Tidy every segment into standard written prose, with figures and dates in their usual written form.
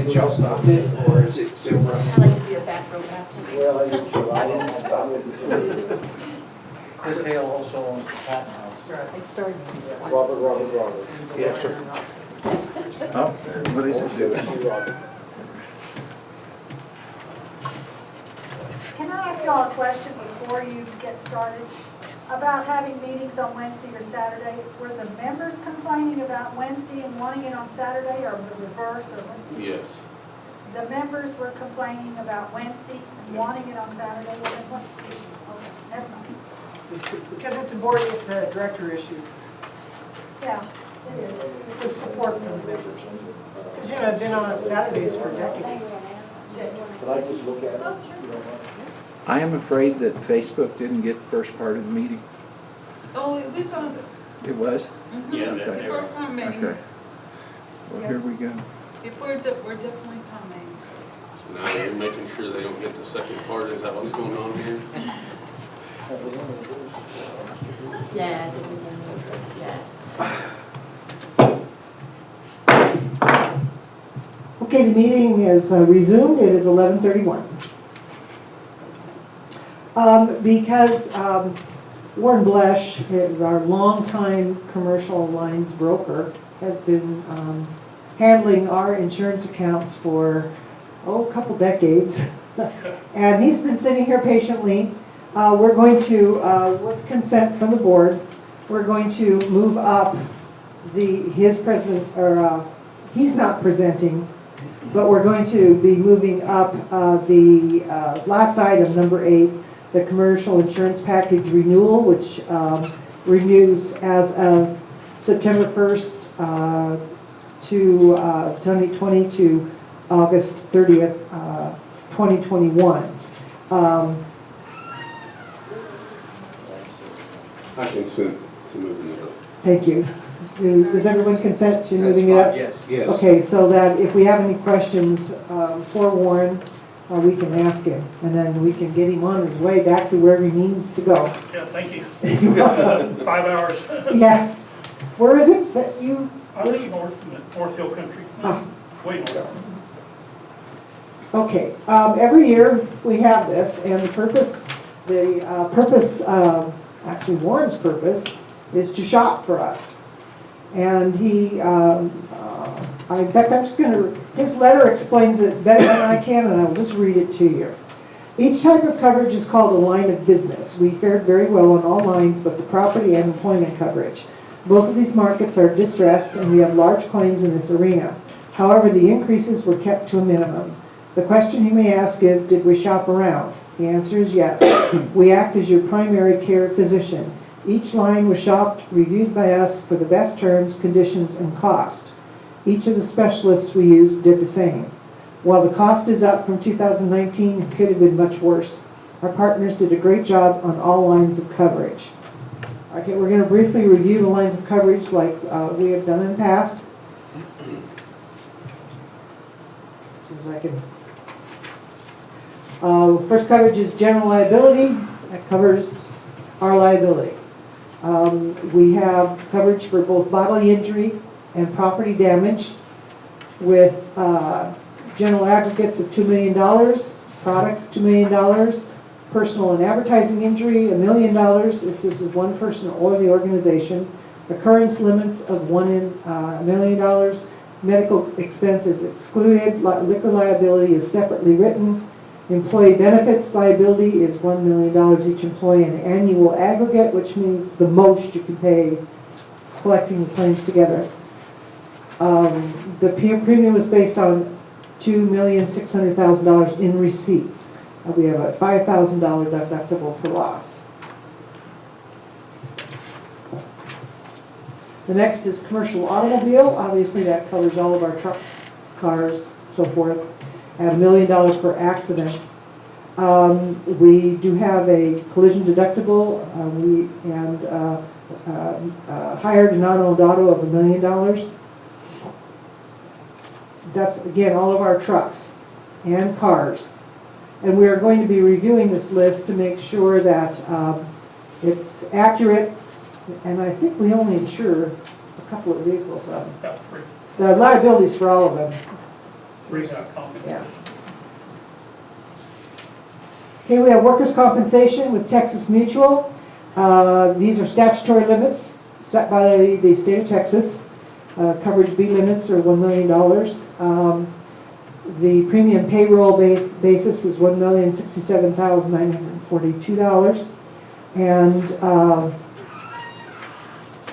Did y'all stop it, or is it still running? I like to be a back row Baptist. Well, I didn't stop it. Chris Hale also owns the Patton House. They started this one. Robert. Yeah, sure. Oh, what is it doing? Can I ask y'all a question before you get started? About having meetings on Wednesday or Saturday, were the members complaining about Wednesday and wanting it on Saturday, or the reverse? Or Yes. the members were complaining about Wednesday and wanting it on Saturday? Well, then what's the issue? Okay, never mind. Because it's a board, it's a director issue, Yeah, it is. with support from the members. Because, you know, I've been on Saturdays for decades. Can I just look at it? You don't mind? I am afraid that Facebook didn't get the first part of the meeting. Oh, it was on, It was? Yeah, Okay. they we're were. coming. Okay. Well, here we go. We're definitely coming. Now you're making sure they don't get the second part. Is that what's going on here? Yeah, yeah. Okay, the meeting is resumed. It is 11:31. Because Warren Blesch is our longtime commercial lines broker, has been handling our insurance accounts for, a couple decades. And he's been sitting here patiently. We're going to, with consent from the board, we're going to move up he's not presenting, but we're going to be moving up the last item, number 8, the commercial insurance package renewal, which renews as of September 1st to 2020 to August 30th, 2021. I consent to moving it up. Thank you. Does everyone consent to moving it up? Yes. Yes. Okay, so that if we have any questions for Warren, we can ask him, and then we can get him on his way back to where he needs to go. Yeah, thank you. 5 hours. Yeah. Where is it that you? I live North Hill Country. Ah. Way north. Okay, every year we have this, and the purpose, actually Warren's purpose, is to shop for us. And he, in fact, I'm just gonna, his letter explains it better than I can, and I'll just read it to you. Each type of coverage is called a line of business. We fared very well on all lines but the property and employment coverage. Both of these markets are distressed, and we have large claims in this arena. However, the increases were kept to a minimum. The question you may ask is, did we shop around? The answer is yes. We act as your primary care physician. Each line was shopped, reviewed by us for the best terms, conditions, and cost. Each of the specialists we used did the same. While the cost is up from 2019, it could have been much worse. Our partners did a great job on all lines of coverage. Okay, we're going to briefly review the lines of coverage like we have done in the past. As soon as I can. First coverage is general liability. That covers our liability. We have coverage for both bodily injury and property damage with general aggregates of $2 million, products $2 million, personal and advertising injury $1 million. This is one person or the organization. Occurrence limits of $1 million. Medical expenses excluded. Liquor liability is separately written. Employee benefits liability is $1 million each employee, an annual aggregate, which means the most you can pay collecting the claims together. The premium was based on $2,600,000 in receipts. We have a $5,000 deductible for loss. The next is commercial automobile. Obviously that covers all of our trucks, cars, so forth, at $1 million per accident. We do have a collision deductible. We hired a non-owned auto of $1 million. That's, again, all of our trucks and cars. And we are going to be reviewing this list to make sure that it's accurate. And I think we only insure a couple of vehicles. The liabilities for all of them. Three got copies. Yeah. Okay, we have workers' compensation with Texas Mutual. These are statutory limits set by the state of Texas. Coverage B limits are $1 million. The premium payroll basis is $1,067,942. And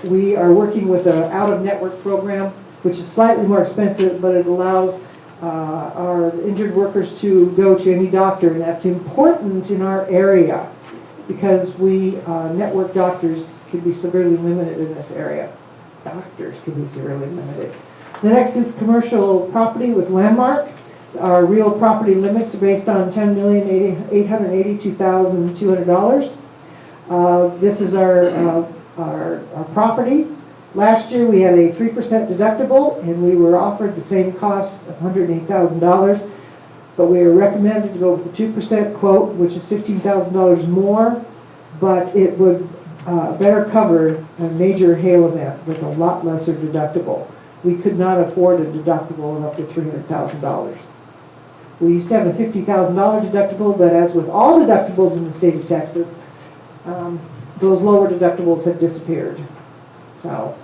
we are working with an out-of-network program, which is slightly more expensive, but it allows our injured workers to go to any doctor, and that's important in our area because we network doctors can be severely limited in this area. Doctors can be severely limited. The next is commercial property with Landmark. Our real property limits are based on $10,882,200. This is our property. Last year we had a 3% deductible and we were offered the same cost of $108,000, but we are recommended to go with the 2% quote, which is $15,000 more, but it would better cover a major hail event with a lot lesser deductible. We could not afford a deductible of up to $300,000. We used to have a $50,000 deductible, but as with all deductibles in the state of Texas, those lower deductibles have disappeared. So,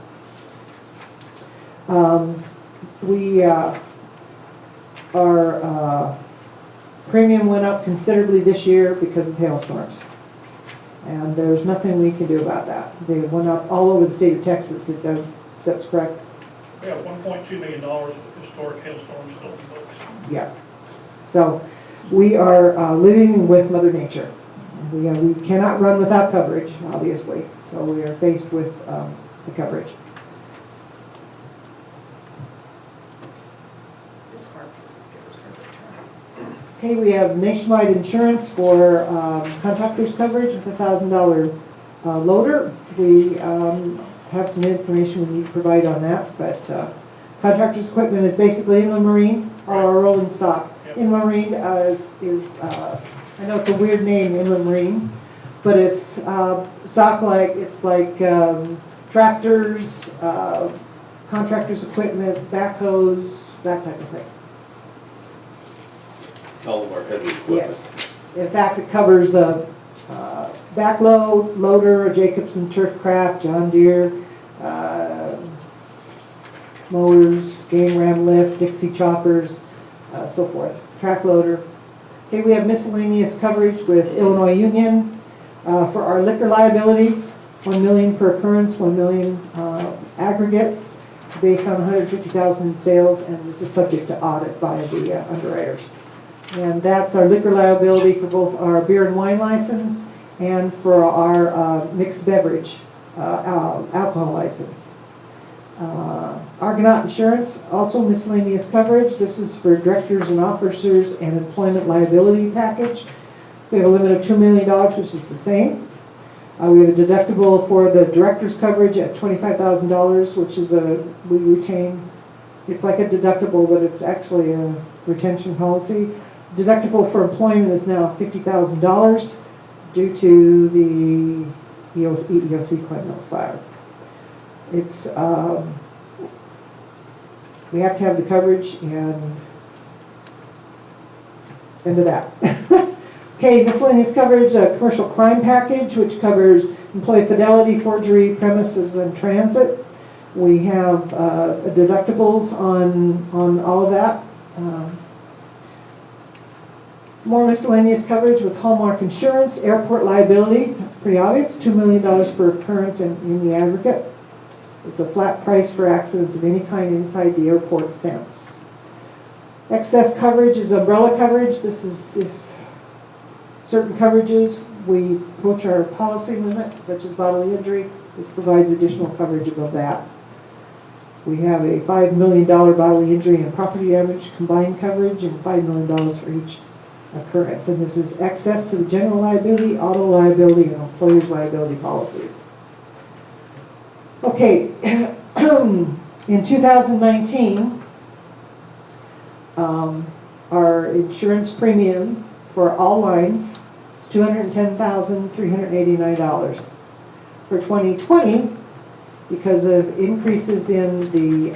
our premium went up considerably this year because of hailstorms. And there's nothing we can do about that. They went up all over the state of Texas, if that's correct. We have $1.2 million of historic hailstorms still in the books. Yeah. So we are living with Mother Nature. We cannot run without coverage, obviously. So we are faced with the coverage. Okay, we have nationwide insurance for contractors coverage with a $1,000 loader. We have some information we need to provide on that, but contractors equipment is basically inland marine or rolling stock. Yep. Inland marine is I know it's a weird name, inland marine, but it's stock like tractors, contractors equipment, backhoes, that type of thing. All of our heavy equipment. Yes. In fact, it covers a backload, loader, a Jacobson Turfcraft, John Deere, mowers, game ram lift, Dixie choppers, so forth. Track loader. Okay, we have miscellaneous coverage with Illinois Union for our liquor liability, $1 million per occurrence, $1 million aggregate, based on $150,000 in sales, and this is subject to audit by the underwriters. And that's our liquor liability for both our beer and wine license and for our mixed beverage alcohol license. Argonaut Insurance, also miscellaneous coverage. This is for directors and officers and employment liability package. We have a limit of $2 million, which is the same. We have a deductible for the director's coverage at $25,000, which is we retain. It's like a deductible, but it's actually a retention policy. Deductible for employment is now $50,000 due to the EEOC claim that was filed. It's we have to have the coverage, and end of that. Okay, miscellaneous coverage, a commercial crime package, which covers employee fidelity, forgery, premises, and transit. We have deductibles on all of that. More miscellaneous coverage with Hallmark Insurance, airport liability, that's pretty obvious, $2 million per occurrence in the aggregate. It's a flat price for accidents of any kind inside the airport fence. Excess coverage is umbrella coverage. This is if certain coverages we approach our policy limit, such as bodily injury. This provides additional coverage above that. We have a $5 million bodily injury and property damage combined coverage and $5 million for each occurrence. And this is excess to the general liability, auto liability, and employer's liability policies. Okay, in 2019, our insurance premium for all lines is $210,389. For 2020, because of increases in the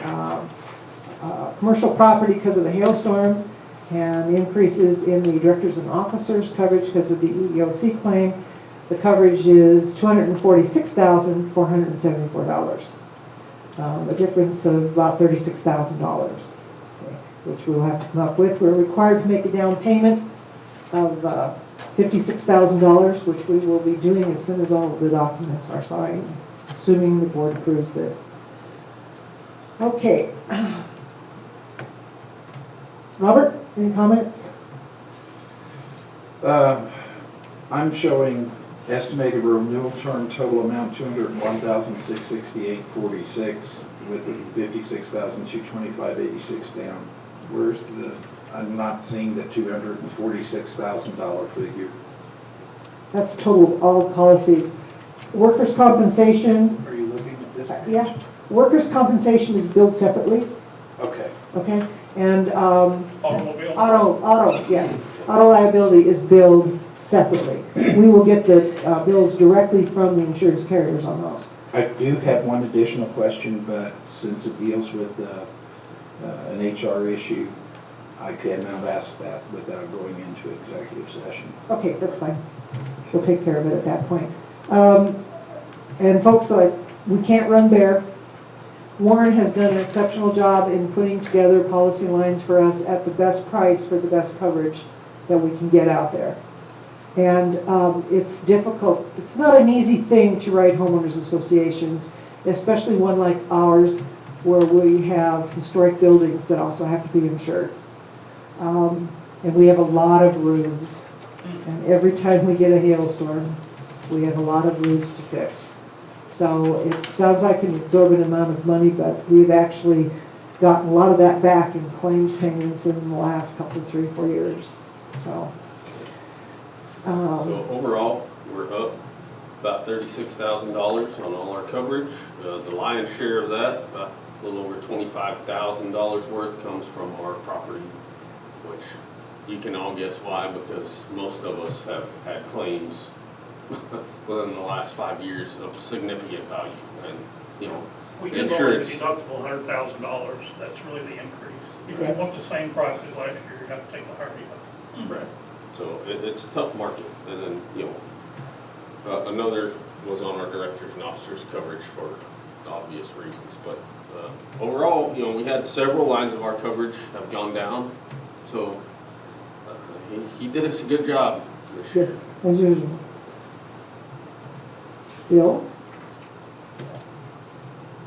commercial property because of the hailstorm, and increases in the directors and officers coverage because of the EEOC claim. The coverage is $246,474. A difference of about $36,000, which we'll have to come up with. We're required to make a down payment of $56,000, which we will be doing as soon as all of the documents are signed, assuming the board approves this. Okay. Robert, any comments? I'm showing estimated renewal term total amount $201,668.46 with the $56,225.86 down. Where's I'm not seeing the $246,000 figure. That's total of all policies. Workers' compensation, Are you looking at this page? yeah, workers' compensation is billed separately, Okay. okay? And Automobile? auto, yes, auto liability is billed separately. We will get the bills directly from the insurance carriers on those. I do have one additional question, but since it deals with an HR issue, I cannot ask that without going into executive session. Okay, that's fine. We'll take care of it at that point. And folks, we can't run bare. Warren has done an exceptional job in putting together policy lines for us at the best price for the best coverage that we can get out there. And it's difficult. It's not an easy thing to write homeowners associations, especially one like ours where we have historic buildings that also have to be insured. And we have a lot of roofs. And every time we get a hailstorm, we have a lot of roofs to fix. So it sounds like an exorbitant amount of money, but we've actually gotten a lot of that back in claims payments in the last couple of 3 or 4 years. So So overall, we're up about $36,000 on all our coverage. The lion's share of that, about a little over $25,000 worth, comes from our property, which you can all guess why, because most of us have had claims within the last 5 years of significant value. And, you know, We did lower the deductible $100,000, that's really the increase. If Yes. you want the same price as last year, you have to take the higher deductible. right. So it's a tough market. And then, you know, another was on our directors and officers coverage for obvious reasons. But overall, you know, we had several lines of our coverage have gone down. So he did us a good job this year. yes, as usual. Bill,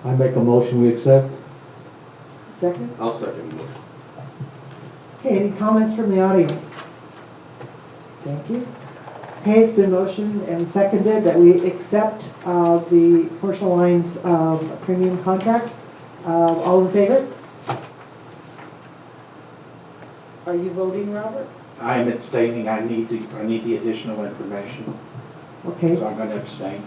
I make a motion, we accept. second? I'll second the motion. Okay, any comments from the audience? Thank you. Okay, it's been motioned and seconded that we accept the commercial lines premium contracts. All in favor? Are you voting, Robert? I am abstaining. I need the additional information, Okay, so I'm going to abstain.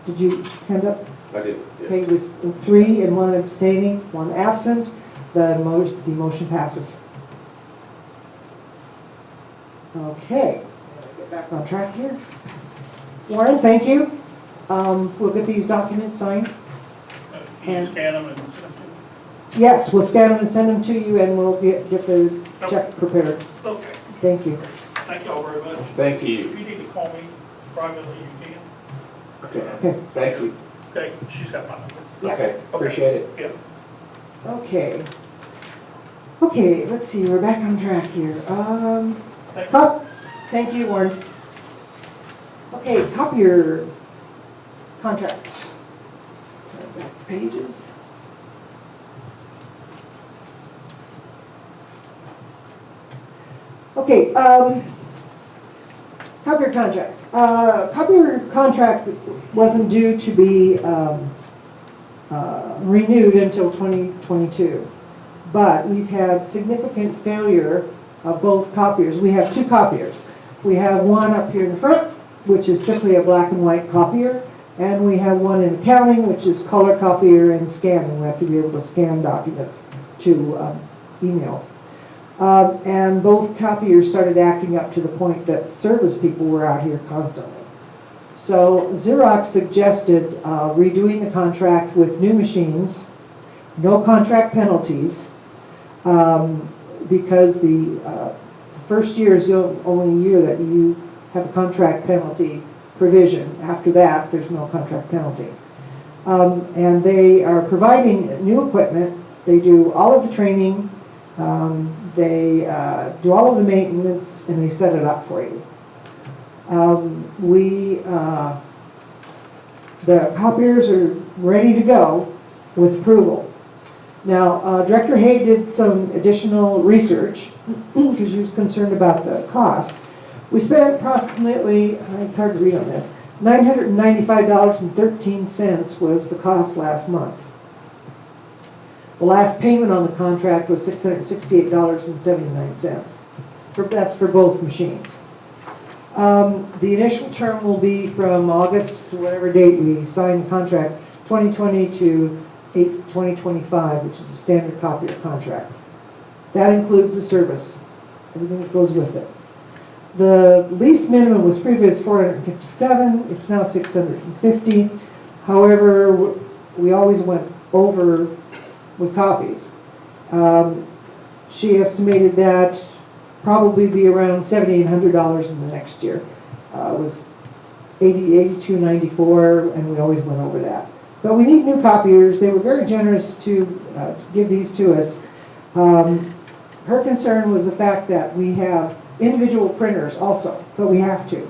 did you hand up? I did, Okay, yes. with 3 and 1 abstaining, 1 absent, the motion passes. Okay, get back on track here. Warren, thank you. We'll get these documents signed. Can you And- scan them and send them? Yes, we'll scan them and send them to you, and we'll get the check prepared. Okay, Thank you. thank y'all very much. Thank If you. you need to call me privately, you can. Okay. Okay. Thank you. Okay, she's got my number. Yeah. Okay. Appreciate it. Yeah. Okay. Okay, let's see, we're back on track here. Thank you. Thank you, Warren. Okay, copier contract. Back pages. Okay, copier contract. Copier contract wasn't due to be renewed until 2022. But we've had significant failure of both copiers. We have 2 copiers. We have one up here in the front, which is strictly a black and white copier, and we have one in accounting, which is color copier and scanning. We have to be able to scan documents to emails. And both copiers started acting up to the point that service people were out here constantly. So Xerox suggested redoing the contract with new machines, no contract penalties, because the first year is the only year that you have a contract penalty provision. After that, there's no contract penalty. And they are providing new equipment. They do all of the training, they do all of the maintenance, and they set it up for you. The copiers are ready to go with approval. Now, Director Hay did some additional research because she was concerned about the cost. We spent approximately, it's hard to read on this, $995.13 was the cost last month. The last payment on the contract was $668.79. That's for both machines. The initial term will be from August, whatever date we sign the contract, 2020 to 2025, which is a standard copier contract. That includes the service, everything that goes with it. The lease minimum was previous $457, it's now $650. However, we always went over with copies. She estimated that probably be around $7,800 in the next year. It was $82.94, and we always went over that. But we need new copiers. They were very generous to give these to us. Her concern was the fact that we have individual printers also, but we have to.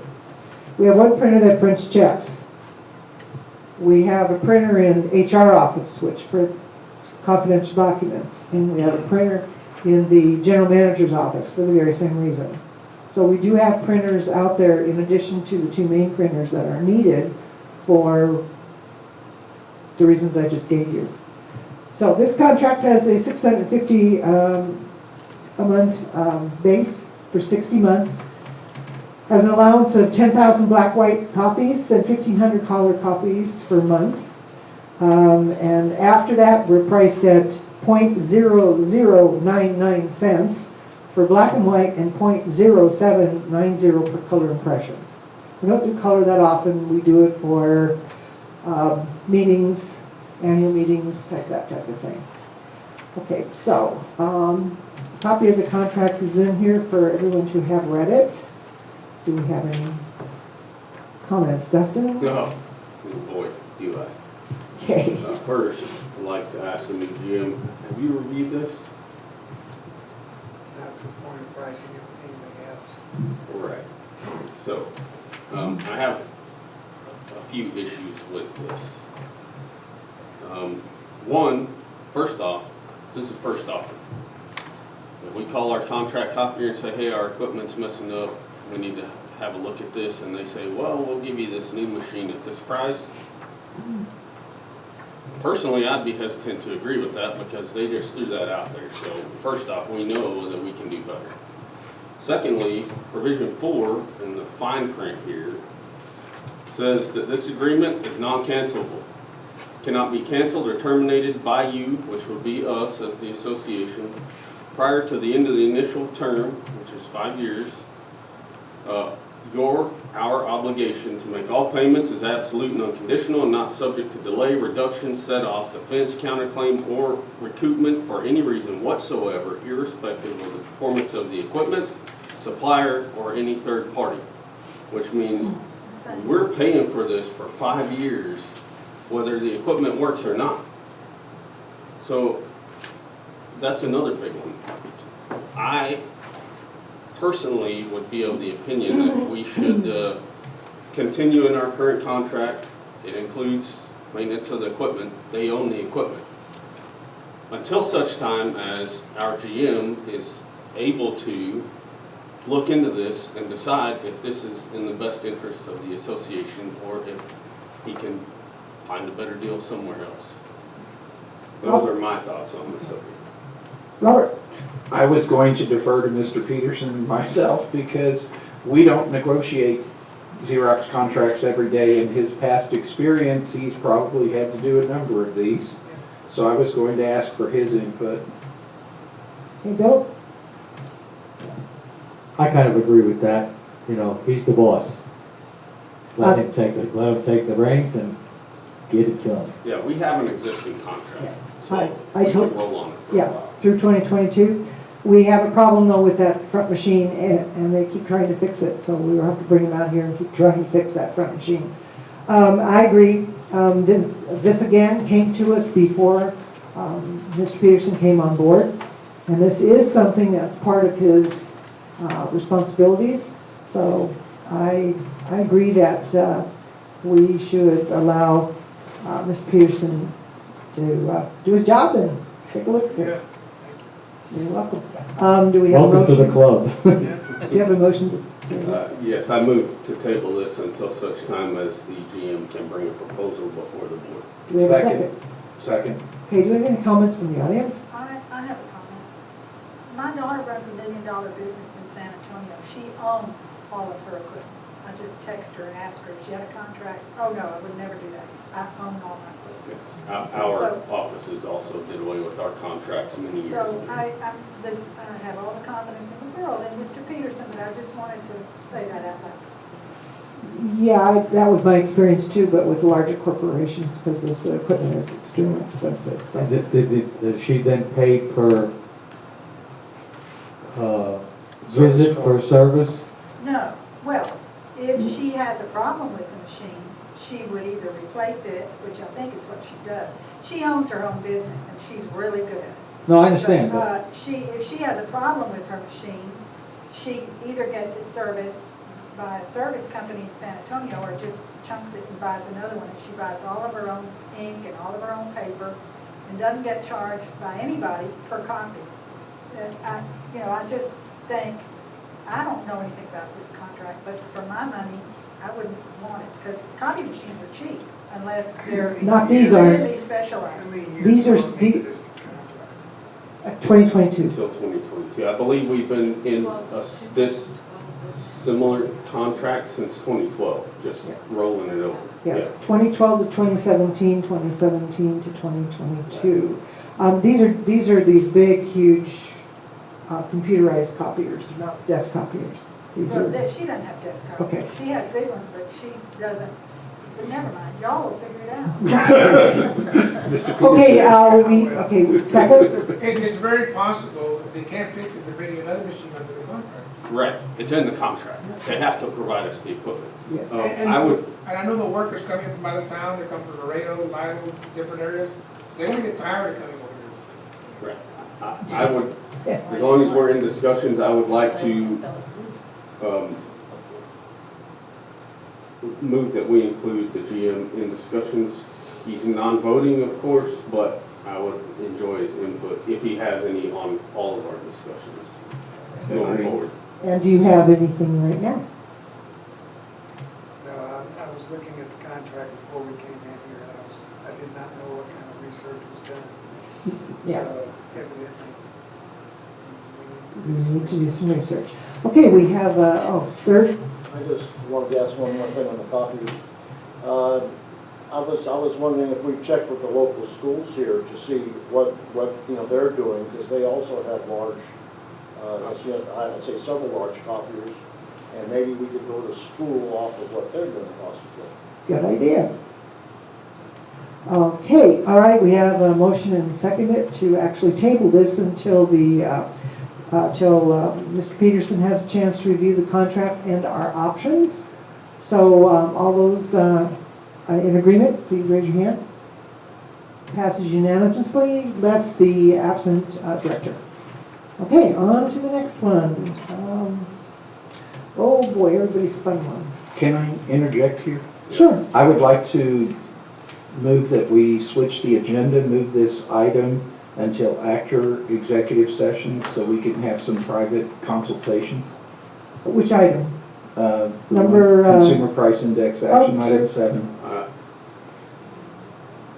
We have one printer that prints checks. We have a printer in HR office, which prints confidential documents, and we have a printer in the general manager's office for the very same reason. So we do have printers out there in addition to the two main printers that are needed for the reasons I just gave you. So this contract has a $650 a month base for 60 months. Has an allowance of 10,000 black-white copies and 1,500 color copies per month. And after that, we're priced at 0.0099 cents for black and white and 0.0790 per color impressions. We don't do color that often. We do it for meetings, annual meetings, that type of thing. Okay, so a copy of the contract is in here for everyone to have read it. Do we have any comments, Dustin? No, oh boy, do I. Okay. First, I'd like to ask the new GM, have you reviewed this? Not to the point of pricing it with anything else. Right. So, I have a few issues with this. One, first off, this is the first offer. If we call our contract copier and say, hey, our equipment's messing up, we need to have a look at this, and they say, well, we'll give you this new machine at this price. Personally, I'd be hesitant to agree with that because they just threw that out there. So first off, we know that we can do better. Secondly, provision 4 in the fine print here says that this agreement is non-cancelable. Cannot be canceled or terminated by you, which would be us as the association, prior to the end of the initial term, which is 5 years. Our obligation to make all payments is absolute and unconditional and not subject to delay, reduction, set-off, defense, counterclaim, or recoupment for any reason whatsoever, irrespective of the performance of the equipment, supplier, or any third party. Which means we're paying for this for 5 years, whether the equipment works or not. So that's another big one. I personally would be of the opinion that we should continue in our current contract. It includes maintenance of the equipment. They own the equipment. Until such time as our GM is able to look into this and decide if this is in the best interest of the association or if he can find a better deal somewhere else. Those are my thoughts on this subject. Robert? I was going to defer to Mr. Peterson myself because we don't negotiate Xerox contracts every day. In his past experience, he's probably had to do a number of these. So I was going to ask for his input. Hey, Bill? I kind of agree with that. You know, he's the boss. Let him take the reins and get it done. Yeah, we have an existing contract, so I we can told- roll on it for yeah. a while. through 2022. We have a problem though with that front machine and they keep trying to fix it, so we will have to bring them out here and keep trying to fix that front machine. I agree, this again came to us before Mr. Peterson came on board, and this is something that's part of his responsibilities. So I agree that we should allow Mr. Peterson to do his job and take a look at this. You're welcome. Do we have a Welcome to the motion? club. Do you have a motion to? Yes, I move to table this until such time as the GM can bring a proposal before the board. Do we have a second? Second. Okay, do we have any comments from the audience? I have a comment. My daughter runs $1 million business in San Antonio. She owns all of her equipment. I just texted her and asked her if she had a contract. Oh, no, I would never do that. I own all my equipment. Yes. Our offices also did away with our contracts many years So ago. I have all the confidence in the world in Mr. Peterson, but I just wanted to say that out loud. Yeah, that was my experience too, but with larger corporations, because this equipment is extremely expensive, so. And did she then pay per visit for service? No, well, if she has a problem with the machine, she would either replace it, which I think is what she does. She owns her own business and she's really good at it. No, I understand, but If she has a problem with her machine, she either gets it serviced by a service company in San Antonio or just chunks it and buys another one. And she buys all of her own ink and all of her own paper and doesn't get charged by anybody per copy. I just think, I don't know anything about this contract, but for my money, I wouldn't want it because copy machines are cheap unless they're Not these are. really specialized. These are 2022. Until 2022. I believe we've been in this similar contract since 2012, just rolling it over. Yes, 2012 to 2017, 2017 to 2022. These are these big, huge computerized copiers, not desk copiers. These Well, are, she doesn't have desk Okay. copiers. She has big ones, but she doesn't. But never mind, y'all will figure it out. okay, second? It's very possible that they can't fix it, they're bringing another machine under the contract. Right, it's in the contract. They have to provide us the equipment. Yes. I would, And I know the workers coming from out of town, they come from Laredo, Lytle, different areas, they're gonna get tired of coming over here. right, I would, as long as we're in discussions, I would like to move that we include the GM in discussions. He's non-voting, of course, but I would enjoy his input if he has any on all of our discussions going forward. And do you have anything right now? No, I was looking at the contract before we came in here, and I did not know what kind of research was done. Yeah. So evidently, We need to do some research. Okay, we have, third, I just wanted to ask one more thing on the copiers. I was wondering if we checked with the local schools here to see what they're doing, because they also have large, I'd say several large copiers, and maybe we could go to school off of what they're doing possibly. good idea. Okay, all right, we have a motion and second it to actually table this until Mr. Peterson has a chance to review the contract and our options. So all those in agreement, please raise your hand. Passes unanimously, less the absent director. Okay, on to the next one. Oh boy, everybody's fun one. Can I interject here? Sure. I would like to move that we switch the agenda, move this item until after executive session so we can have some private consultation. Which item? The Number, Consumer Price Index, action item 7.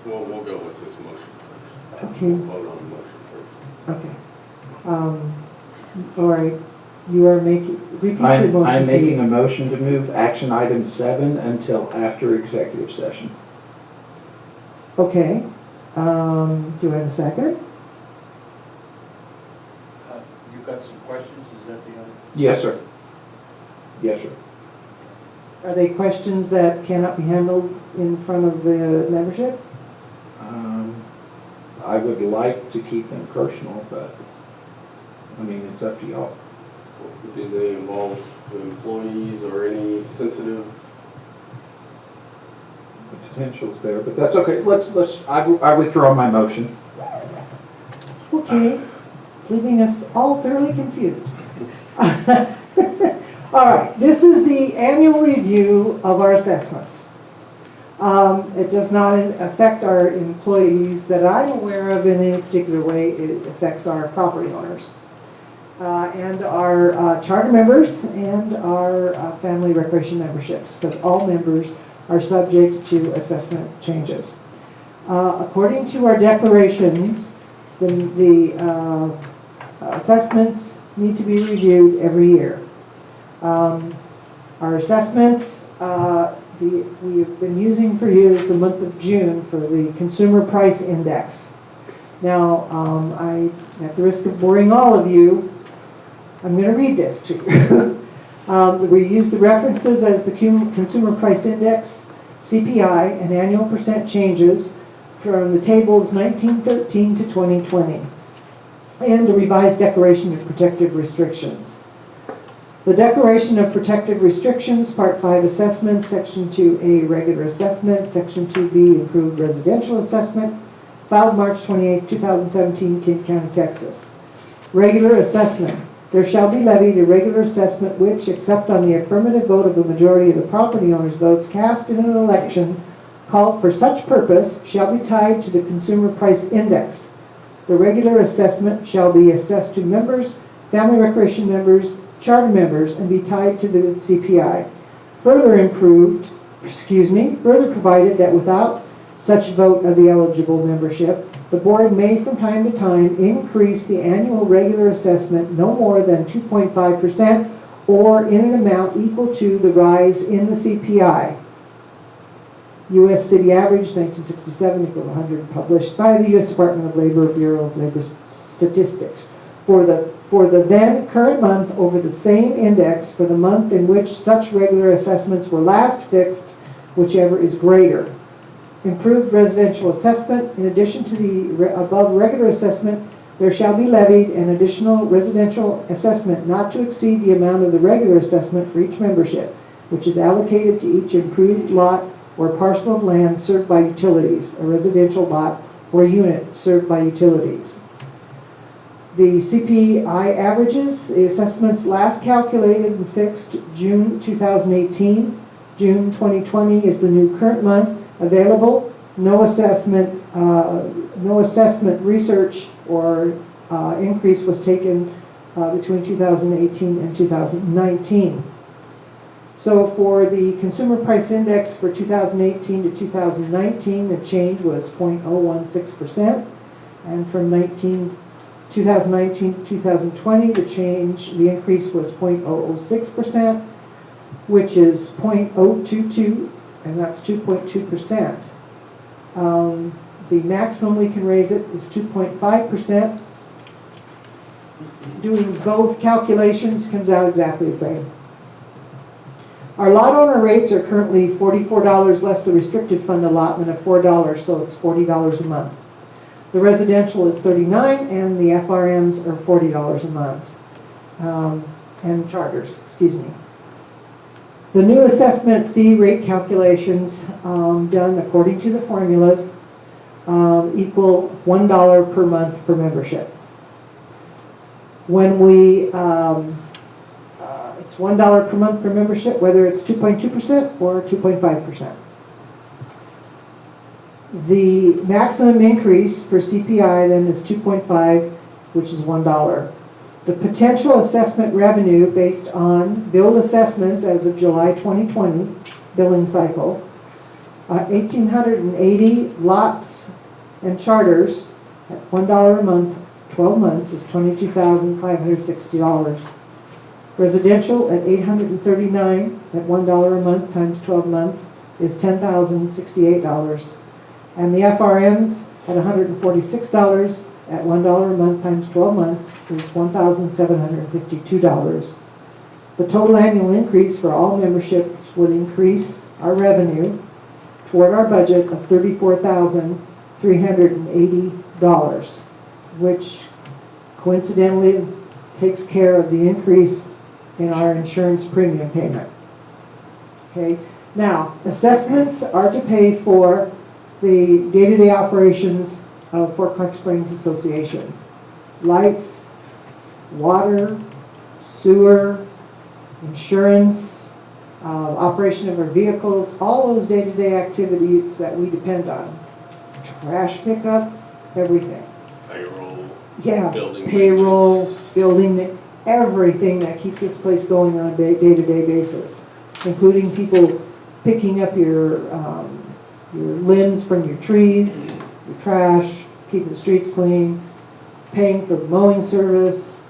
We'll go with this motion first. Okay. We'll vote on the motion first. Okay. All right, you are making, repeat your motion, I'm making a please. motion to move action item 7 until after executive session. Okay, do I have a second? You've got some questions, is that the other? Yes, sir. Yes, sir. Are they questions that cannot be handled in front of the membership? I would like to keep them personal, but, I mean, it's up to y'all. Do they involve the employees or any sensitive? The potential's there, but that's okay. I withdraw my motion. Okay, leaving us all thoroughly confused. All right, this is the annual review of our assessments. It does not affect our employees that I'm aware of in any particular way. It affects our property owners and our charter members and our family recreation memberships, because all members are subject to assessment changes. According to our declarations, the assessments need to be reviewed every year. Our assessments, we have been using for years the month of June for the Consumer Price Index. Now, at the risk of boring all of you, I'm going to read this to you. We use the references as the Consumer Price Index, CPI, and annual percent changes from the tables 1913 to 2020, and the revised Declaration of Protective Restrictions. The Declaration of Protective Restrictions, Part 5 Assessment, Section 2A Regular Assessment, Section 2B Improved Residential Assessment, filed March 28, 2017, King County, Texas. Regular Assessment. There shall be levied a regular assessment which, except on the affirmative vote of the majority of the property owner's votes cast in an election called for such purpose, shall be tied to the Consumer Price Index. The regular assessment shall be assessed to members, family recreation members, charter members, and be tied to the CPI. Further provided that without such vote of the eligible membership, the board may from time to time increase the annual regular assessment no more than 2.5% or in an amount equal to the rise in the CPI. U.S. City Average 1967 equals 100, published by the U.S. Department of Labor, Bureau of Labor Statistics. For the then current month over the same index for the month in which such regular assessments were last fixed, whichever is greater. Improved residential assessment. In addition to the above regular assessment, there shall be levied an additional residential assessment not to exceed the amount of the regular assessment for each membership, which is allocated to each improved lot or parcel of land served by utilities, a residential lot or unit served by utilities. The CPI averages, the assessments last calculated and fixed June 2018. June 2020 is the new current month. Available. No assessment research or increase was taken between 2018 and 2019. So for the Consumer Price Index for 2018 to 2019, the change was 0.016%, and from 2019 to 2020, the increase was 0.006%, which is 0.022. And that's 2.2%. The maximum we can raise it is 2.5%. Doing both calculations comes out exactly the same. Our lot owner rates are currently $44 less the restricted fund allotment of $4, so it's $40 a month. The residential is $39, and the FRMs are $40 a month. And charters, excuse me. The new assessment fee rate calculations done according to the formulas equal $1 per month per membership. When we, it's $1 per month per membership, whether it's 2.2% or 2.5%. The maximum increase for CPI then is 2.5, which is $1. The potential assessment revenue based on billed assessments as of July 2020 billing cycle, 1,880 lots and charters at $1 a month, 12 months is $22,560. Residential at 839 at $1 a month times 12 months is $10,068. And the FRMs at $146 at $1 a month times 12 months is $1,752. The total annual increase for all memberships would increase our revenue toward our budget of $34,380 which coincidentally takes care of the increase in our insurance premium payment. Okay, now, assessments are to pay for the day-to-day operations of Fort Clark Springs Association. Lights, water, sewer, insurance, operation of our vehicles, all those day-to-day activities that we depend on. Trash pickup, everything. Payroll, Yeah, building payroll, maintenance. building, everything that keeps this place going on a day-to-day basis, including people picking up your limbs from your trees, your trash, keeping the streets clean, paying for mowing service,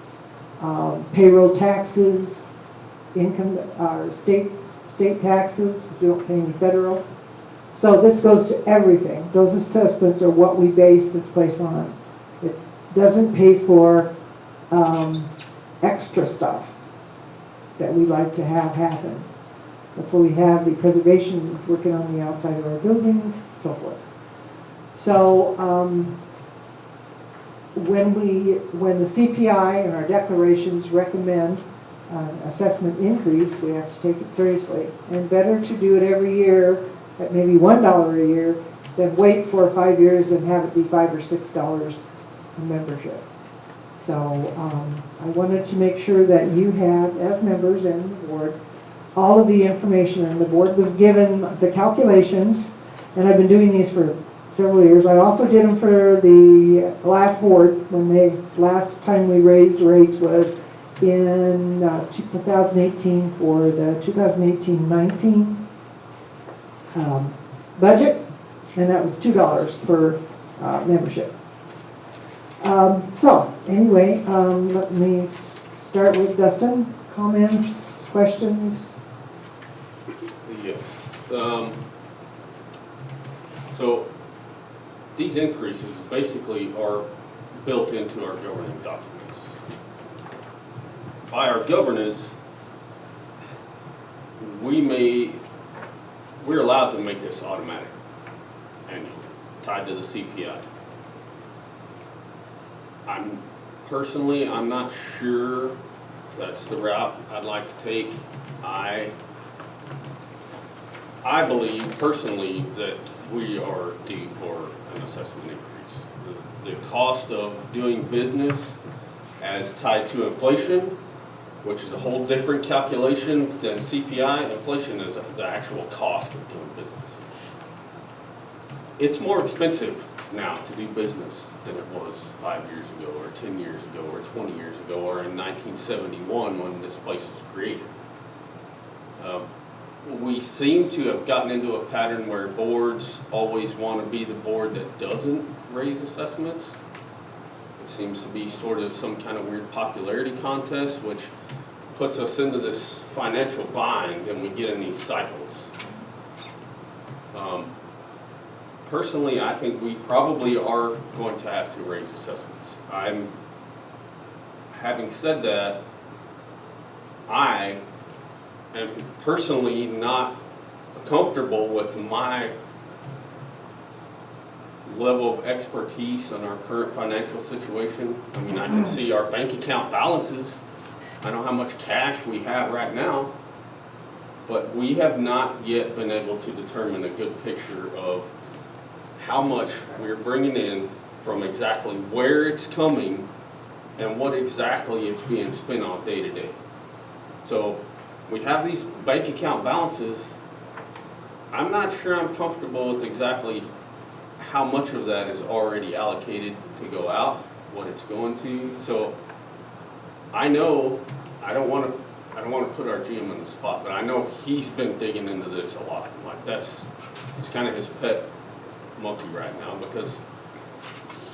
payroll taxes, income, state taxes, because we don't pay any federal. So this goes to everything. Those assessments are what we base this place on. It doesn't pay for extra stuff that we like to have happen. That's why we have the preservation working on the outside of our buildings, so forth. So when the CPI and our declarations recommend assessment increase, we have to take it seriously. And better to do it every year at maybe $1 a year than wait 4 or 5 years and have it be $5 or $6 a membership. So I wanted to make sure that you had, as members and the board, all of the information, and the board was given the calculations, and I've been doing these for several years. I also did them for the last board, last time we raised rates was in 2018 for the 2018-19 budget, and that was $2 per membership. So anyway, let me start with Dustin. Comments, questions? Yes. So these increases basically are built into our governing documents. By our governance, we're allowed to make this automatic annually, tied to the CPI. I'm not sure that's the route I'd like to take. I believe personally that we are due for an assessment increase. The cost of doing business as tied to inflation, which is a whole different calculation than CPI. Inflation is the actual cost of doing business. It's more expensive now to do business than it was 5 years ago, or 10 years ago, or 20 years ago, or in 1971 when this place was created. We seem to have gotten into a pattern where boards always want to be the board that doesn't raise assessments. It seems to be sort of some kind of weird popularity contest, which puts us into this financial bind, and we get in these cycles. Personally, I think we probably are going to have to raise assessments. Having said that, I am personally not comfortable with my level of expertise on our current financial situation. I mean, I can see our bank account balances. I know how much cash we have right now, but we have not yet been able to determine a good picture of how much we're bringing in, from exactly where it's coming, and what exactly it's being spent on day to day. So we have these bank account balances. I'm not sure I'm comfortable with exactly how much of that is already allocated to go out, what it's going to. So I know I don't want to put our GM on the spot, but I know he's been digging into this a lot. Like it's kind of his pet monkey right now, because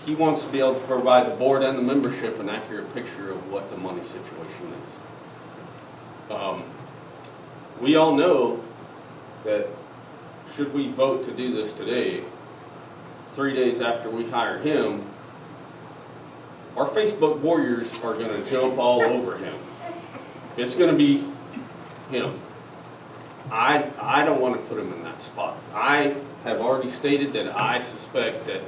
he wants to be able to provide the board and the membership an accurate picture of what the money situation is. We all know that should we vote to do this today, 3 days after we hire him, our Facebook warriors are going to jump all over him. It's going to be him. I don't want to put him in that spot. I have already stated that I suspect that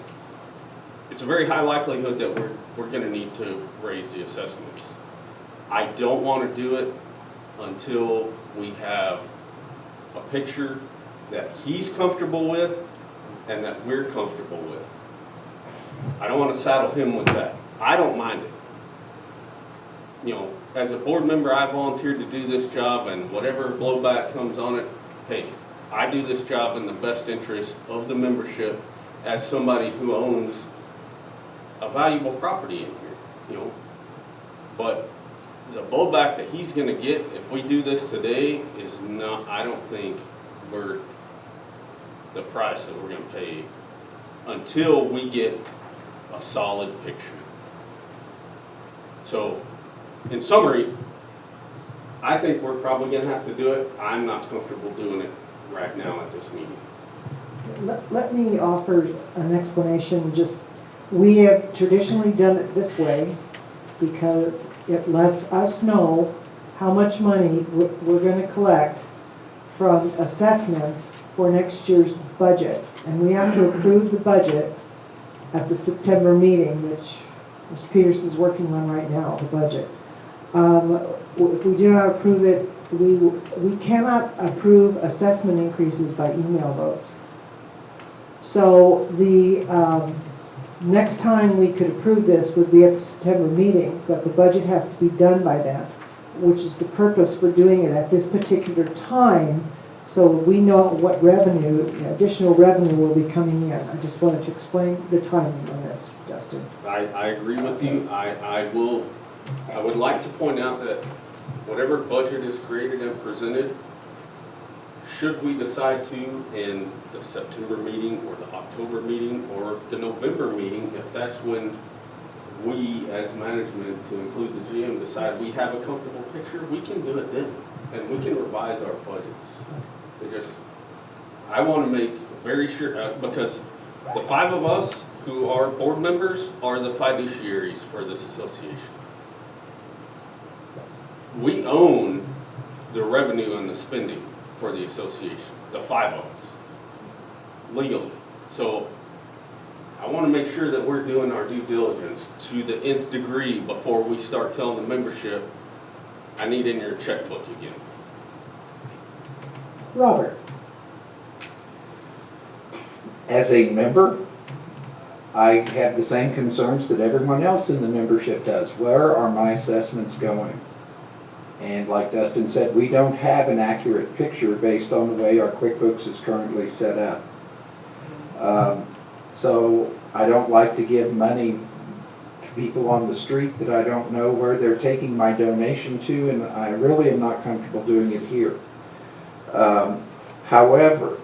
it's a very high likelihood that we're gonna need to raise the assessments. I don't wanna do it until we have a picture that he's comfortable with and that we're comfortable with. I don't wanna saddle him with that. I don't mind it. You know, as a board member, I volunteered to do this job, and whatever blowback comes on it, hey, I do this job in the best interest of the membership as somebody who owns a valuable property in here, you know. But the blowback that he's gonna get if we do this today is not, I don't think, worth the price that we're gonna pay until we get a solid picture. So, in summary, I think we're probably gonna have to do it. I'm not comfortable doing it right now at this meeting. Let me offer an explanation. Just, we have traditionally done it this way because it lets us know how much money we're going to collect from assessments for next year's budget. And we have to approve the budget at the September meeting, which Mr. Peterson's working on right now, the budget. If we do not approve it, we cannot approve assessment increases by email votes. So the next time we could approve this would be at the September meeting, but the budget has to be done by then, which is the purpose for doing it at this particular time, so we know what revenue, additional revenue will be coming in. I just wanted to explain the timing on this, Justin. I agree with you. I would like to point out that whatever budget is created and presented, should we decide to in the September meeting or the October meeting or the November meeting, if that's when we as management, to include the GM, decide we have a comfortable picture, we can do it then. And we can revise our budgets. I want to make very sure, because the 5 of us who are board members are the fiduciaries for this association. We own the revenue and the spending for the association, the 5 of us, legally. So I want to make sure that we're doing our due diligence to the nth degree before we start telling the membership, I need in your checkbook again. Robert. As a member, I have the same concerns that everyone else in the membership does. Where are my assessments going? And like Dustin said, we don't have an accurate picture based on the way our QuickBooks is currently set up. So I don't like to give money to people on the street that I don't know where they're taking my donation to, and I really am not comfortable doing it here. However,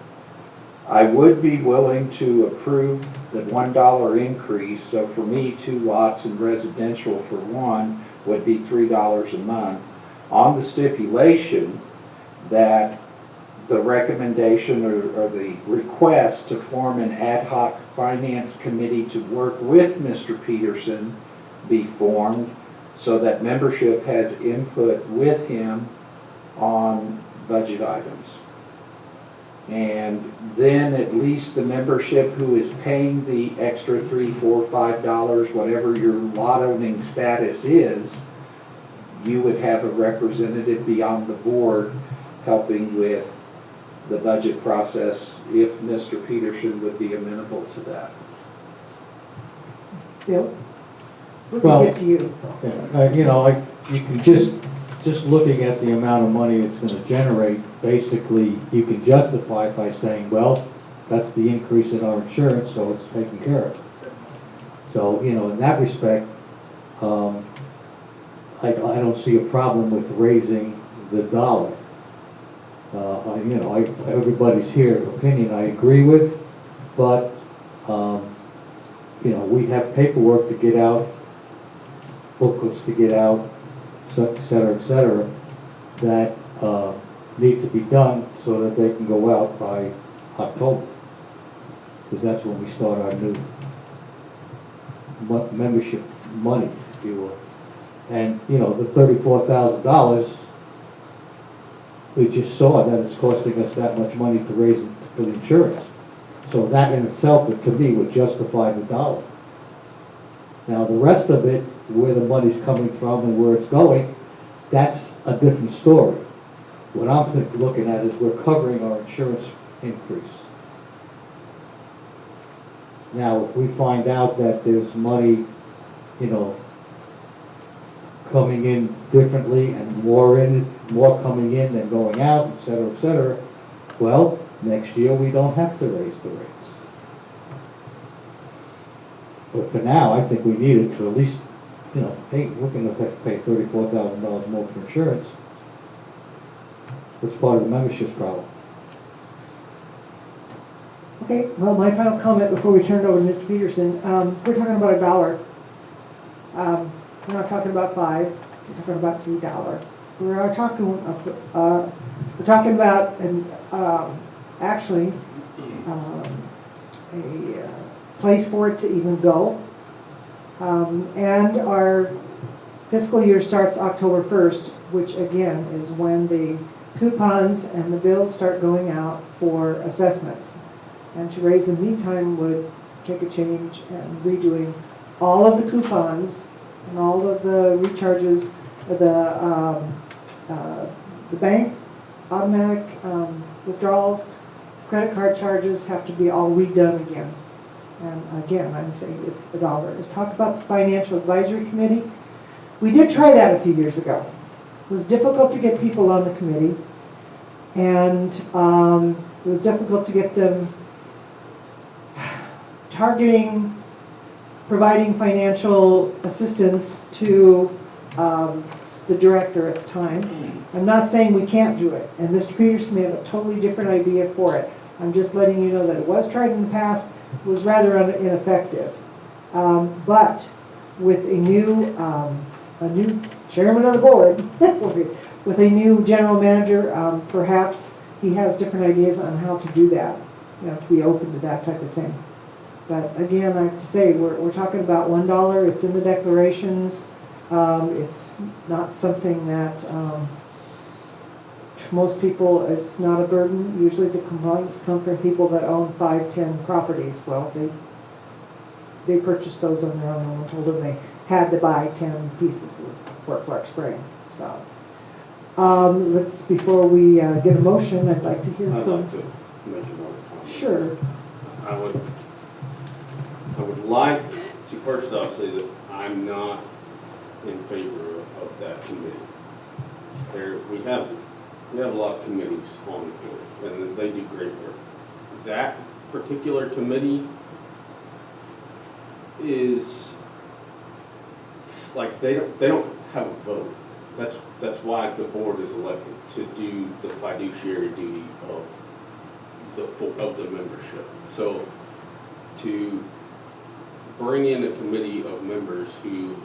I would be willing to approve the $1 increase. So for me, 2 lots in residential for 1 would be $3 a month, on the stipulation that the recommendation or the request to form an ad hoc finance committee to work with Mr. Peterson be formed so that membership has input with him on budget items. And then at least the membership who is paying the extra $3, $4, $5, whatever your lot owning status is, you would have a representative beyond the board helping with the budget process if Mr. Peterson would be amenable to that. Bill? We'll Well, get to you. You know, you can just looking at the amount of money it's going to generate, basically you can justify it by saying, well, that's the increase in our insurance, so it's taken care of. So, you know, in that respect, I don't see a problem with raising the dollar. You know, everybody's here opinion I agree with, but you know, we have paperwork to get out, booklets to get out, et cetera, that need to be done so that they can go out by October, because that's when we start our new membership monies, if you will. And, you know, the $34,000, we just saw that it's costing us that much money to raise it for the insurance. So that in itself, to me, would justify the dollar. Now, the rest of it, where the money's coming from and where it's going, that's a different story. What I'm looking at is we're covering our insurance increase. Now, if we find out that there's money, you know, coming in differently and more coming in than going out, et cetera, well, next year we don't have to raise the rates. But for now, I think we need it to at least, you know, hey, we're gonna have to pay $34,000 more for insurance. That's part of the membership's problem. Okay, well, my final comment before we turn it over to Mr. Peterson, we're talking about $1. We're not talking about 5, we're talking about $3. We're talking about, actually, a place for it to even go. And our fiscal year starts October 1st, which again is when the coupons and the bills start going out for assessments. And to raise in the meantime would take a change and redoing all of the coupons and all of the recharges, the bank automatic withdrawals, credit card charges have to be all redone again. And again, I'm saying it's $1. Let's talk about the Financial Advisory Committee. We did try that a few years ago. It was difficult to get people on the committee, and it was difficult to get them targeting, providing financial assistance to the director at the time. I'm not saying we can't do it, and Mr. Peterson may have a totally different idea for it. I'm just letting you know that it was tried in the past, was rather ineffective. But with a new chairman of the board, with a new general manager, perhaps he has different ideas on how to do that, you know, to be open to that type of thing. But again, I have to say, we're talking about $1. It's in the declarations. It's not something that to most people is not a burden. Usually the complaints come from people that own 5, 10 properties. Well, they purchased those on their own and told them they had to buy 10 pieces of Fort Clark Springs. So, before we get a motion, I'd like to hear I'd from. like to make a more comment. Sure. I would like to first off say that I'm not in favor of that committee. We have a lot of committees on the board, and they do great work. That particular committee is like they don't have a vote. That's why the board is elected, to do the fiduciary duty of the membership. So to bring in a committee of members who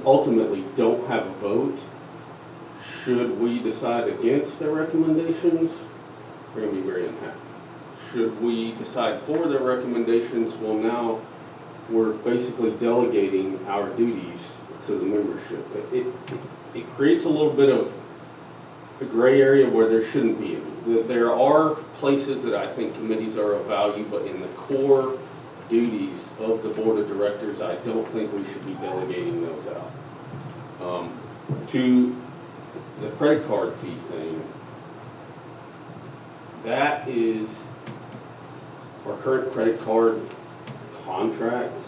ultimately don't have a vote, should we decide against their recommendations, we're going to be very unhappy. Should we decide for their recommendations, well, now we're basically delegating our duties to the membership. It creates a little bit of a gray area where there shouldn't be any. There are places that I think committees are of value, but in the core duties of the board of directors, I don't think we should be delegating those out. To the credit card fee thing, that is our current credit card contract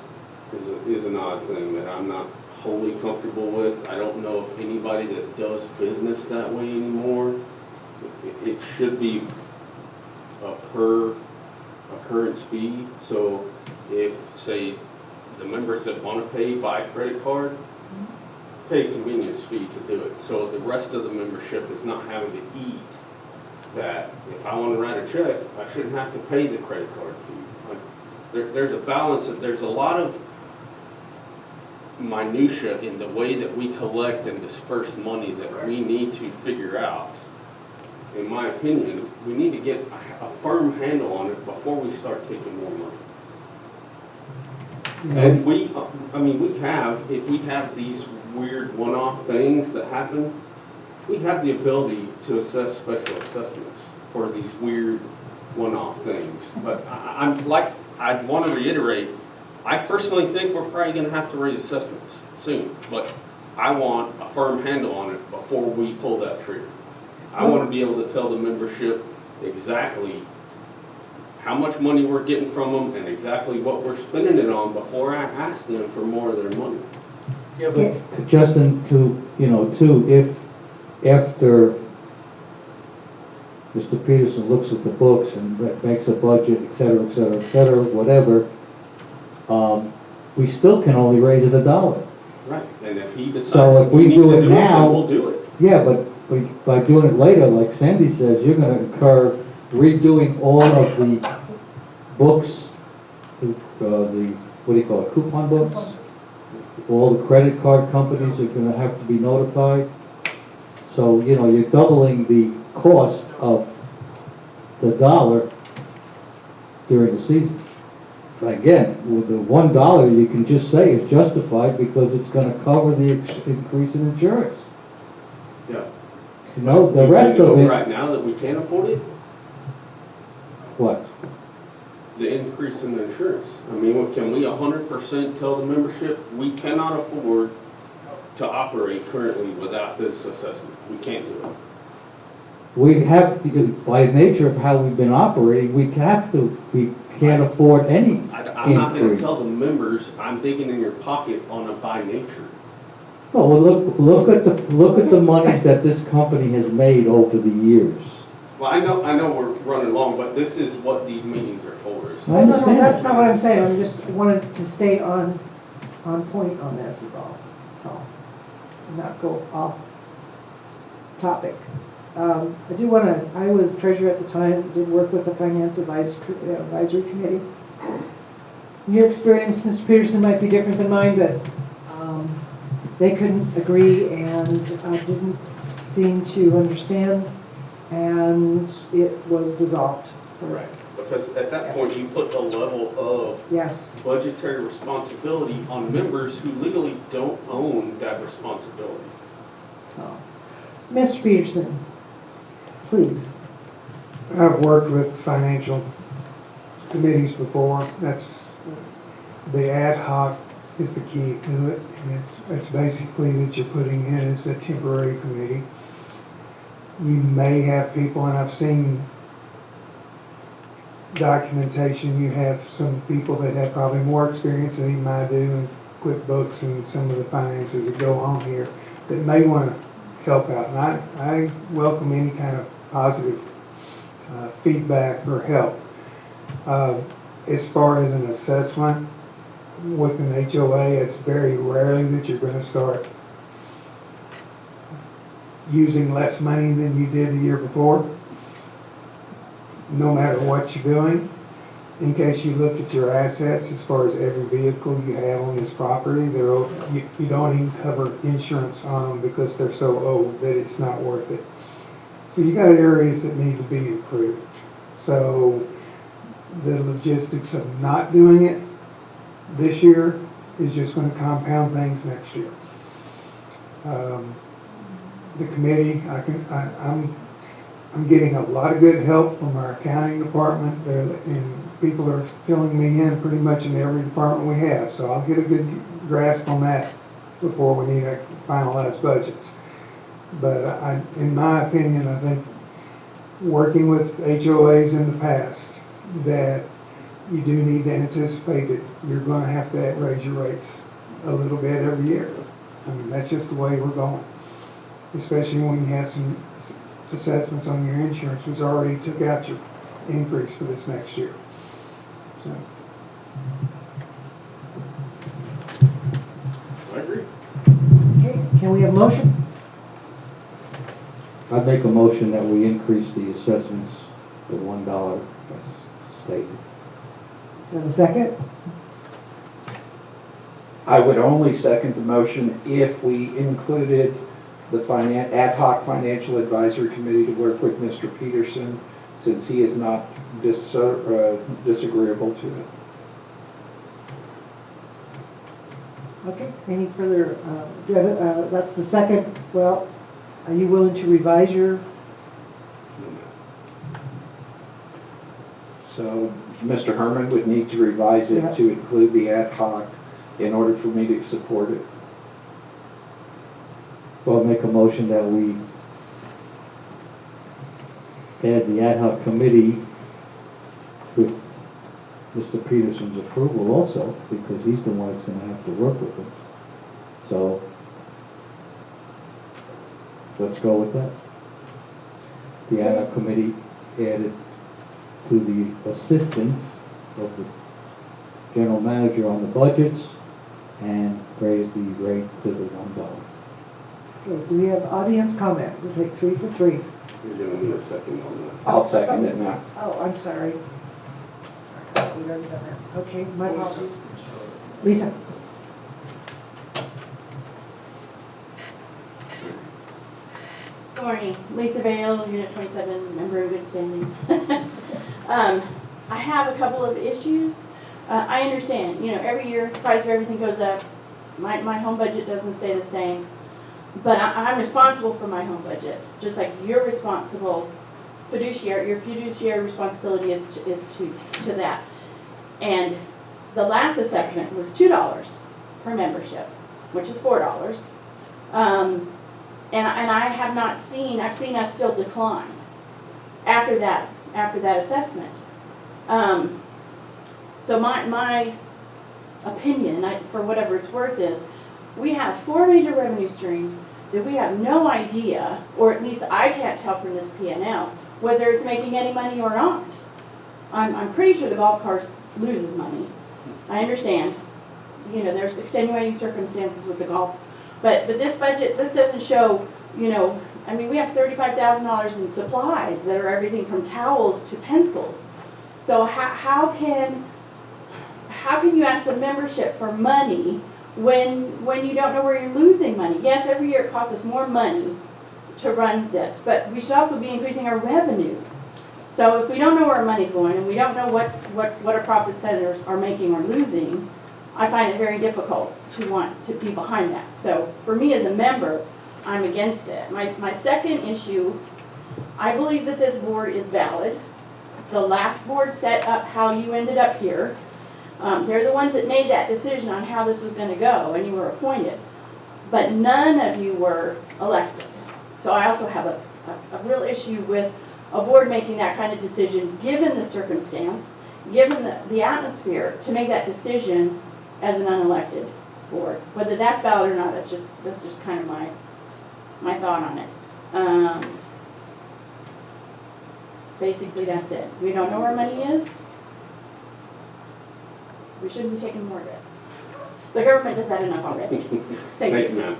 is an odd thing that I'm not wholly comfortable with. I don't know if anybody that does business that way anymore. It should be a per occurrence fee. So if, say, the members that want to pay by credit card pay a convenience fee to do it, so the rest of the membership is not having to eat that. If I want to write a check, I shouldn't have to pay the credit card fee. There's a balance. There's a lot of minutia in the way that we collect and disperse money that we need to figure out. In my opinion, we need to get a firm handle on it before we start taking more money. And if we have these weird one-off things that happen, we have the ability to assess special assessments for these weird one-off things. But I want to reiterate, I personally think we're probably gonna have to raise assessments soon, but I want a firm handle on it before we pull that trigger. I wanna be able to tell the membership exactly how much money we're getting from them and exactly what we're spending it on before I ask them for more of their money. Yeah, but Justin, too, if after Mr. Peterson looks at the books and makes a budget, et cetera, whatever, we still can only raise it $1. Right. And if he decides So if we need do to it now, then we'll do it. Yeah, but by doing it later, like Sandy says, you're gonna incur redoing all of the books, what do you call it, coupon books? All the credit card companies are gonna have to be notified. So, you're doubling the cost of the $1 during the season. Again, with the $1, you can just say it's justified because it's gonna cover the increase in insurance. Yeah. The rest Do we of know it, right now that we can't afford it? what? The increase in the insurance. I mean, can we 100% tell the membership we cannot afford to operate currently without this assessment? We can't do it. We have, because by nature of how we've been operating, we have to, we can't afford any I'm not going to increase. tell the members I'm digging in your pocket on a by nature. Well, look at the monies that this company has made over the years. Well, I know we're running long, but this is what these meetings are for. Is I No, understand. that's not what I'm saying, I just wanted to stay on point on this is all, so, and not go off topic. I do want to, I was treasurer at the time, did work with the Finance Advisory Committee. Your experience, Mr. Peterson, might be different than mine, but they couldn't agree and didn't seem to understand, and it was dissolved. right. Because at that Yes. point, you put the level of Yes. budgetary responsibility on members who legally don't own that responsibility. So, Mr. Peterson, please. I've worked with financial committees before. That's, the ad hoc is the key to it. And it's basically that you're putting in as a temporary committee. You may have people, and I've seen documentation, you have some people that have probably more experience than even I do in QuickBooks and some of the finances that go on here that may want to help out. And I welcome any kind of positive feedback or help. As far as an assessment with an HOA, it's very rarely that you're going to start using less money than you did the year before, no matter what you're doing. In case you look at your assets, as far as every vehicle you have on this property, you don't even cover insurance on them because they're so old that it's not worth it. So you got areas that need to be improved. So the logistics of not doing it this year is just going to compound things next year. The committee, I'm getting a lot of good help from our accounting department, and people are filling me in pretty much in every department we have. So I'll get a good grasp on that before we need to finalize budgets. But in my opinion, I think working with HOAs in the past, that you do need to anticipate that you're going to have to raise your rates a little bit every year. I mean, that's just the way we're going. Especially when you have some assessments on your insurance, which already took out your increase for this next year. So. I agree. Okay, can we have a motion? I'd make a motion that we increase the assessments to $1 as stated. And a second? I would only second the motion if we included the ad hoc financial advisory committee to work with Mr. Peterson, since he is not disagreeable to it. Okay, any further, that's the second. Well, are you willing to revise your? So Mr. Herman would need to revise Yeah. it to include the ad hoc in order for me to support it. Well, I'll make a motion that we add the ad hoc committee with Mr. Peterson's approval also, because he's the one that's gonna have to work with them. So, let's go with that. The ad hoc committee added to the assistance of the general manager on the budgets and raise the rate to the $1. Okay, do we have audience comment? We'll take 3 for 3. You're gonna need a second on that. I'll second it now. Oh, I'm sorry. We've already done that. Okay, my apologies. Lisa? Good morning, Lisa Vale, Unit 27, member in good standing. I have a couple of issues. I understand, every year the price of everything goes up. My home budget doesn't stay the same. But I'm responsible for my home budget, just like you're responsible, your fiduciary responsibility is to that. And the last assessment was $2 per membership, which is $4. And I have not seen, I've seen us still decline after that assessment. So my opinion, for whatever it's worth, is we have 4 major revenue streams that we have no idea, or at least I can't tell from this P&L, whether it's making any money or not. I'm pretty sure the golf course loses money. I understand, there's extenuating circumstances with the golf, but this budget, this doesn't show, we have $35,000 in supplies that are everything from towels to pencils. So how can you ask the membership for money when you don't know where you're losing money? Yes, every year it costs us more money to run this, but we should also be increasing our revenue. So if we don't know where our money's going and we don't know what our profit centers are making or losing, I find it very difficult to want to be behind that. So for me as a member, I'm against it. My second issue, I believe that this board is valid. The last board set up how you ended up here. They're the ones that made that decision on how this was going to go, and you were appointed. But none of you were elected. So I also have a real issue with a board making that kind of decision, given the circumstance, given the atmosphere, to make that decision as an unelected board. Whether that's valid or not, that's just kind of my thought on it. Basically, that's it. We don't know where our money is. We shouldn't be taking more of it. The government does that enough already. Thank you. ma'am.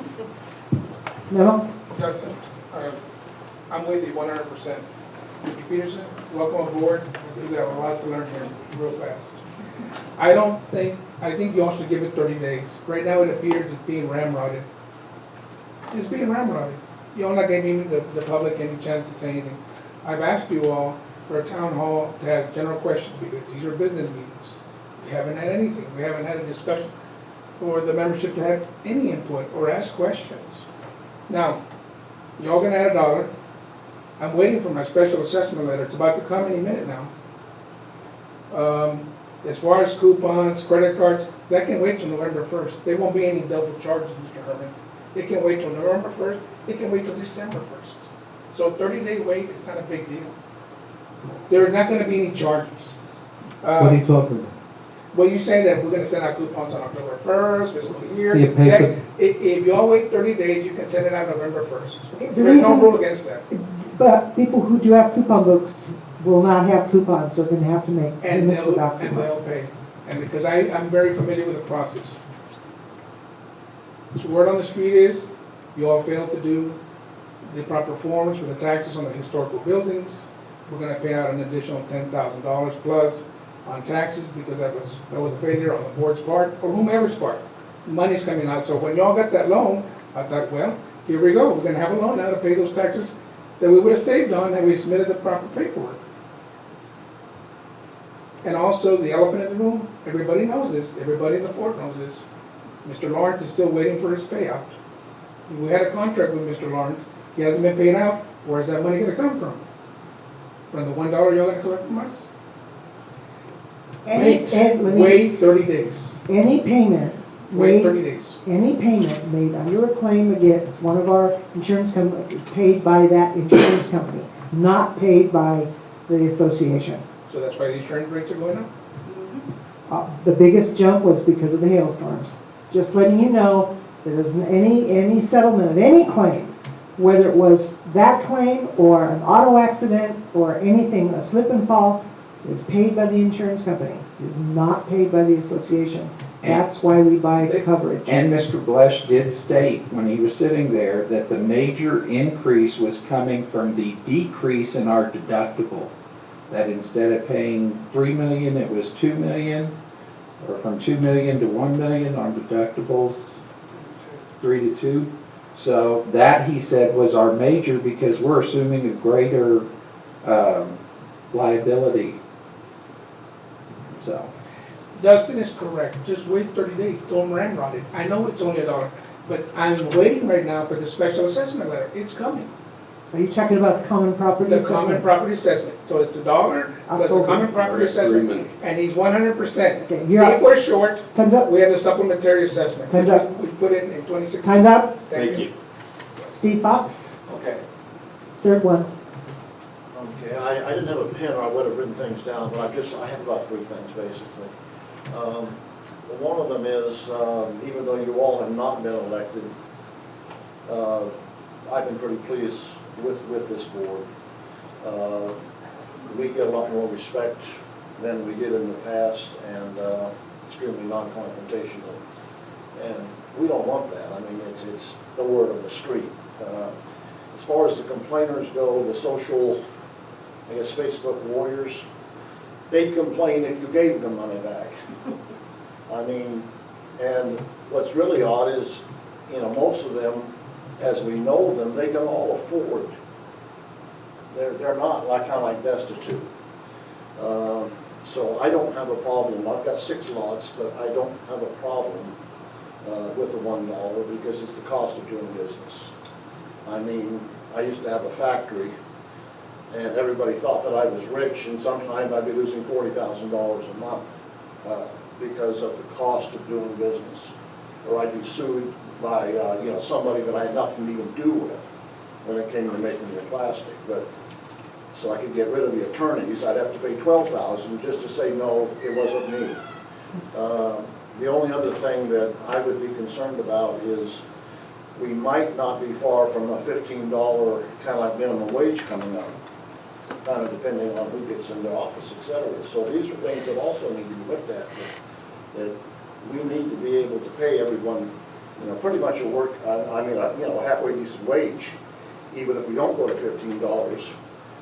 No? Justin, I'm with you 100%. Mr. Peterson, welcome aboard. You got a lot to learn here real fast. I think you all should give it 30 days. Right now it appears it's being ramrodded. It's being ramrodded. You all not giving the public any chance to say anything. I've asked you all for a town hall to have general questions because these are business meetings. We haven't had anything. We haven't had a discussion for the membership to have any input or ask questions. Now, y'all gonna add $1. I'm waiting for my special assessment letter. It's about to come any minute now. As far as coupons, credit cards, that can wait till November 1st. There won't be any double charges, Mr. Herman. It can wait till November 1st. It can wait till December 1st. So a 30-day wait is not a big deal. There are not gonna be any charges. What are you talking about? Well, you say that we're gonna send out coupons on October 1st, fiscal year. You pay for- If you all wait 30 days, you can send it out November 1st. Okay, the There's no reason- rule against that. But people who do have coupon books will not have coupons, they're gonna have to make And payments they'll without coupons. pay. And because I'm very familiar with the process. So word on the street is, you all failed to do the proper forms for the taxes on the historical buildings. We're gonna pay out an additional $10,000 plus on taxes because that was a failure on the board's part or whomever's part. Money's coming out. So when y'all got that loan, I thought, well, here we go. We're gonna have a loan now to pay those taxes that we would have saved on had we submitted the proper paperwork. And also the elephant in the room, everybody knows this, everybody in the fort knows this. Mr. Lawrence is still waiting for his payout. We had a contract with Mr. Lawrence, he hasn't been paid out, where's that money gonna come from? From the $1 y'all gonna collect from us? Wait 30 days. Any payment Wait made, 30 days. any payment made under a claim against one of our insurance companies is paid by that insurance company, not paid by the association. So that's why the insurance rates are going up? The biggest jump was because of the hailstorms. Just letting you know, there isn't any settlement of any claim, whether it was that claim or an auto accident or anything, a slip and fall, is paid by the insurance company. It is not paid by the association. That's why we buy coverage. And Mr. Blesh did state when he was sitting there that the major increase was coming from the decrease in our deductible. That instead of paying 3 million, it was 2 million, or from 2 million to 1 million on deductibles, 3 to 2. So that, he said, was our major because we're assuming a greater liability. So. Dustin is correct. Just wait 30 days. Don't ramrod it. I know it's only $1, but I'm waiting right now for the special assessment letter. It's coming. Are you talking about the common property The assessment? common property assessment. So it's $1 plus the October. common property assessment, Agreement. and he's 100%. Okay, you're If up. we're short, Time's up. we have the supplementary assessment. Time's which up. We put in 2016. Time's up. Thank you. Steve Fox, Okay. third one. Okay, I didn't have a pen or I would have written things down, but I have about 3 things basically. One of them is, even though you all have not been elected, I've been pretty pleased with this board. We get a lot more respect than we did in the past, and extremely non-confrontational. And we don't want that. I mean, it's the word on the street. As far as the complainers go, the social, I guess, Facebook warriors, they'd complain if you gave them money back. I mean, and what's really odd is, you know, most of them, as we know them, they can all afford. They're not kind of like destitute. So I don't have a problem. I've got 6 lots, but I don't have a problem with the $1 because it's the cost of doing business. I mean, I used to have a factory, and everybody thought that I was rich, and sometimes I'd be losing $40,000 a month because of the cost of doing business. Or I'd be sued by you know, somebody that I had nothing to even do with when it came to making the plastic. But so I could get rid of the attorneys, I'd have to pay $12,000 just to say no, it wasn't me. The only other thing that I would be concerned about is we might not be far from a $15 kind of like minimum wage coming up, kind of depending on who gets into office, et cetera. So these are things that also need to be looked at, that we need to be able to pay everyone, you know, pretty much a work, I mean, you know, a halfway decent wage. Even if we don't go to $15,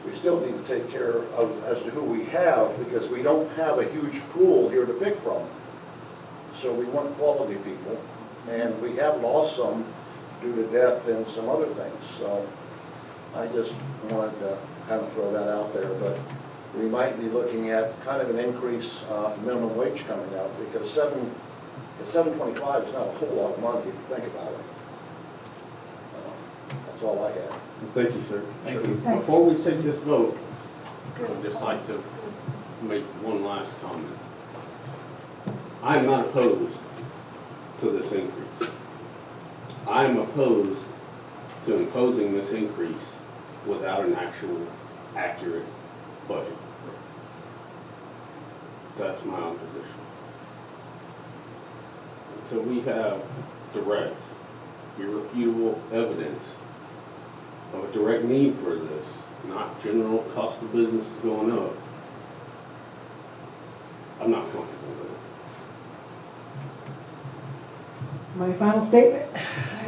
we still need to take care of as to who we have, because we don't have a huge pool here to pick from. So we want quality people, and we have lost some due to death and some other things. So I just wanted to kind of throw that out there, but we might be looking at kind of an increase minimum wage coming out, because $7.25 is not a whole lot of money if you think about it. That's all I have. Thank you, sir. Thank you. Thanks. Before we take this vote, I'd just like to make one last comment. I am not opposed to this increase. I am opposed to imposing this increase without an actual accurate budget. That's my own position. Until we have direct, irrefutable evidence of a direct need for this, not general cost of business going up, I'm not comfortable with it. My final statement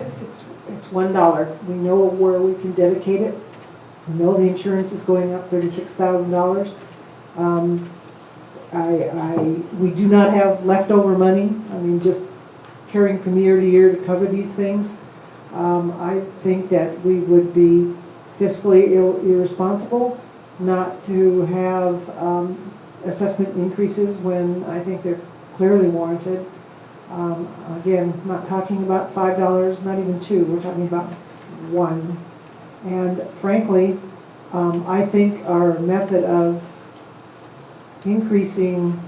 is it's $1. We know where we can dedicate it. We know the insurance is going up $36,000. We do not have leftover money. I mean, just carrying from year to year to cover these things. I think that we would be fiscally irresponsible not to have assessment increases when I think they're clearly warranted. Again, not talking about $5, not even $2, we're talking about $1. And frankly, I think our method of increasing